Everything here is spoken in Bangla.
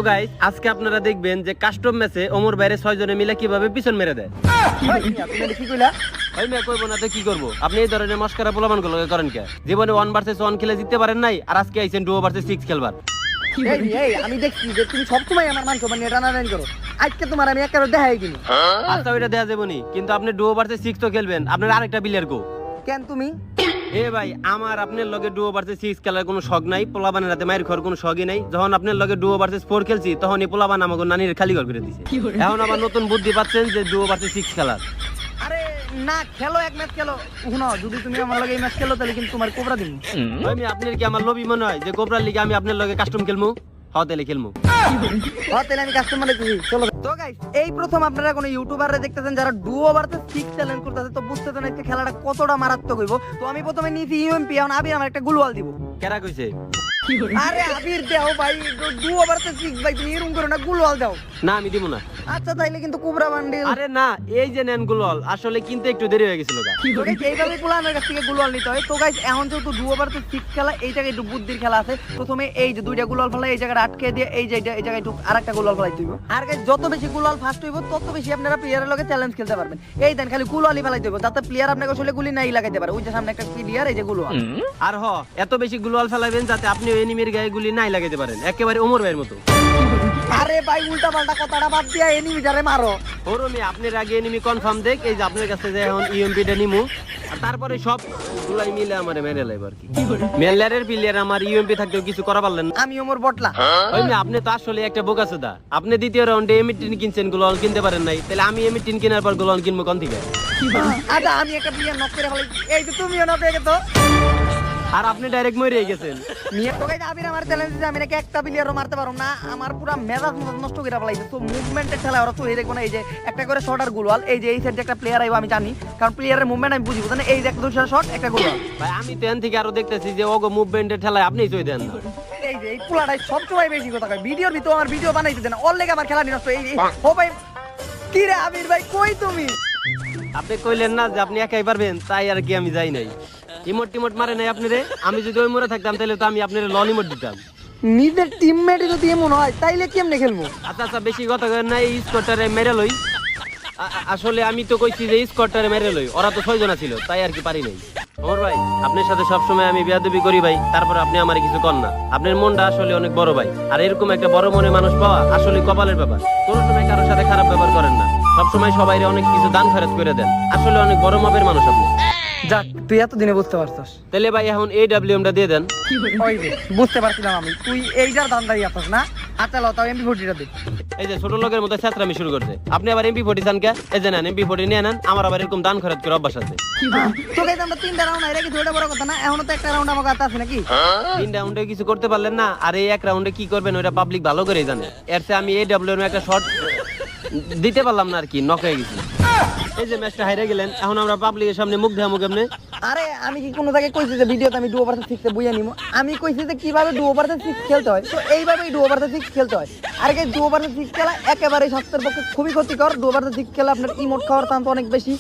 তো গাইস আজকে আপনারা দেখবেন যে কাস্টম ম্যাচে ওমর বাইরে 6 জনে মিলে কিভাবে পিছন মেরে দেয়। তুমি কি কইলা? ভাই মিয়া কইবো না তো কি করব? আপনি এই ধরনের মস্কারা পোলাপান গুলো করেন কে? জীবনে 1 ভার্সেস 1 খেলে জিততে পারেন নাই, আর আজকে আইছেন 2 ভার্সেস 6 খেলবার। এই আমি দেখছি যে তুমি সবসময় আমার মান সম্মান নিয়ে টানাটানি করো। আজকে তোমার আমি একেবারে দেখাই কিনি। আচ্ছা ওইটা দেয়া যাবনি, কিন্তু আপনি 2 ভার্সেস 6 তো খেলবেন, আপনার আরেকটা প্লেয়ার কো? কেন তুমি? এ ভাই আমার আপনার লগে 2 ভার্সেস 6 খেলার কোনো শখ নাই, পোলাপানের রাতে মাইর খাওয়ার কোনো শখই নাই। যখন আপনার লগে 2 ভার্সেস 4 খেলছি তখন এই পোলাপান আমাকে নানির খালি ঘর করে দিছে। এখন আবার নতুন বুদ্ধি পাচ্ছেন যে 2 ভার্সেস 6 খেলার। আরে না, খেলো এক ম্যাচ খেলো। শুনো, যদি তুমি আমার লগে এই ম্যাচ খেলো তাহলে কিন্তু তোমার কোবরা দিমু। আমি আপনার কি আমার লোভী মনে হয় যে কোবরার লিগে আমি আপনার লগে কাস্টম খেলমু? হাও তাহলে খেলমু। হ্যাঁ তাহলে আমি কাস্টমার দেখতেছি, চলো। তো গাইস, এই প্রথম আপনারা কোনো ইউটিউবাররা দেখতেছেন যারা ডুও ভার্সেস 6 চ্যালেঞ্জ করতেছে, তো বুঝতেছেন আজকে খেলাটা কতটা মারাত্মক হইব। তো আমি প্রথমে নিয়েছি ইউএমপি, এখন আবির আমার একটা গুলওয়াল দিব। কেরা কইছে? আরে আবির দাও ভাই, ডুও ভার্সেস 6 ভাই, তুমি এরকম করো না, গুলওয়াল দাও। না আমি দিব না। আচ্ছা তাইলে কিন্তু কোবরা বান্ডিল। আরে না, এই যে নেন গুলল, আসলে কিনতে একটু দেরি হয়ে গেছিল গা। তো গাইস এইভাবে পুলানের কাছ থেকে গুলওয়াল নিতে হয়। তো গাইস এখন যেহেতু ডুও ভার্সেস 6 খেলা, এই জায়গায় একটু বুদ্ধির খেলা আছে। প্রথমে এই যে দুইটা গুলওয়াল ফেলা, এই জায়গাটা আটকে দিয়ে এই জায়গায় একটু আরেকটা গুলওয়াল ফেলাই দিব। আর গাইস যত বেশি গুলওয়াল ফাস্ট হইব তত বেশি আপনারা প্লেয়ারের লগে চ্যালেঞ্জ খেলতে পারবেন। এই দেন খালি গুলওয়ালই ফেলাই দিব, যাতে প্লেয়ার আপনাকে আসলে গুলি নাই লাগাইতে পারে। ওই যে সামনে একটা প্লেয়ার, এই যে গুলওয়াল। আর এত বেশি গুলওয়াল ফেলাবেন যাতে আপনি এনিমির গায়ে গুলি নাই লাগাইতে পারেন, একেবারে ওমর ভাইয়ের মতো। আরে ভাই উল্টা পাল্টা কথাটা বাদ দিয়া এনিমি যারে মারো। ওরমি আপনার আগে এনিমি কনফার্ম দেখ, এই যে আপনার কাছে যে এখন ইএমপিটা নিমু, আর তারপরে সব গুলাই মিলে আমারে মেরে লাইব আর কি। মেলারের প্লেয়ার আমার ইএমপি থাকতেও কিছু করা পারলেন না। আমি ওমর বটলা। ওই মেয়ে, আপনি তো আসলে একটা বোকাচোদা। আপনি দ্বিতীয় রাউন্ডে এম18 কিনছেন, গুলওয়াল কিনতে পারেন নাই, তাহলে আমি এম18 কেনার পর গুলওয়াল কিনবো কোন থেকে? আচ্ছা আমি একটা প্লেয়ার নক করে ফেলাই, এই যে তুমিও নক হয়ে গেছো। আর আপনি ডাইরেক্ট মরে গেছেন। নিয়ে তো গাইস আবির আমার চ্যালেঞ্জ দিছে, আমি নাকি একটা প্লেয়ারও মারতে পারবো না। আমার পুরো মেজাজ নষ্ট করে ফেলাইছে। তো মুভমেন্টের খেলা ওরা তো এই দেখো না, এই যে একটা করে শট আর গুলওয়াল, এই যে এই সাইডে একটা প্লেয়ার আইবো আমি জানি, কারণ প্লেয়ারের মুভমেন্ট আমি বুঝি, বুঝেন? এই যে একটা দুইটা শট একটা গুলওয়াল। ভাই আমি তো এন থেকে আরো দেখতেছি যে ওগো মুভমেন্টের ঠেলায় আপনিই চই দেন না। এই যে এই পুলাটাই সবসময় বেশি কথা কয়, ভিডিওর ভিতর আমার ভিডিও বানাইতে দেন, ওর লেগে আমার খেলা নষ্ট। এই ও ভাই, কি রে আবির ভাই, কই তুমি? আপনি কইলেন না যে আপনি একাই পারবেন, তাই আর কি আমি যাই নাই। ইমোট টিমোট মারে নাই আপনি রে। আমি যদি ওই মোড়ে থাকতাম তাহলে তো আমি আপনার লন ইমোট দিতাম। নিজের টিমমেট যদি এমন হয় তাইলে কেমনে খেলবো? আচ্ছা আচ্ছা বেশি কথা কইেন না, এই স্কোরটারে মেরে লই। আসলে আমি তো কইছি যে স্কোরটারে মেরে লই, ওরা তো 6 জন ছিল, তাই আর কি পারি নাই। ওমর ভাই আপনার সাথে সবসময় আমি বেয়াদবি করি ভাই, তারপর আপনি আমার কিছু কর না। আপনার মনটা আসলে অনেক বড় ভাই, আর এরকম একটা বড় মনে মানুষ পাওয়া আসলে কপালের ব্যাপার। কোনো সময় কারোর সাথে খারাপ ব্যবহার করেন না, সবসময় সবাইরে অনেক কিছু দান খরচ করে দেন। আসলে অনেক বড় মাপের মানুষ আপনি। যাক, তুই এতদিনে বুঝতে পারছস। তাহলে ভাই এখন AWMটা দিয়ে দেন। ওই যে বুঝতে পারছিলাম আমি, তুই এইটার দান্দাই আছিস না। আচ্ছা লও, তাও MP40টা দে। এই যে ছোট লোকের মতো ছাত্রামি শুরু করছে, আপনি আবার MP40 চান কে? এই যে নেন MP40 নিয়ে নেন, আমার আবার এরকম দান খরচ করে অভ্যাস আছে। তো গাইস আমরা 3টা রাউন্ড আইরা কি দুইটা বড় কথা না, এখনো তো একটা রাউন্ড আমার কাছে আছে নাকি? 3 রাউন্ডে কিছু করতে পারলেন না, আর এই এক রাউন্ডে কি করবেন ওটা পাবলিক ভালো করেই জানে। এর চেয়ে আমি AWM একটা শট দিতে পারলাম না আর কি, নক হয়ে গেছি। এই যে ম্যাচটা হাইরে গেলেন, এখন আমরা পাবলিকের সামনে মুখ দেখামু কেমনে? আরে আমি কি কোনো জায়গায় কইছি যে ভিডিওতে আমি ডুও ভার্সেস 6 এ বুইয়া নিমু? আমি কইছি যে কিভাবে ডুও ভার্সেস 6 খেলতে হয়, তো এইভাবেই ডুও ভার্সেস 6 খেলতে হয়। আর গাইস ডুও ভার্সেস 6 খেলা একেবারে স্বাস্থ্যের পক্ষে খুবই ক্ষতিকর। ডুও ভার্সেস 6 খেলা আপনার ইমোট খাওয়ার চান্স অনেক বেশি।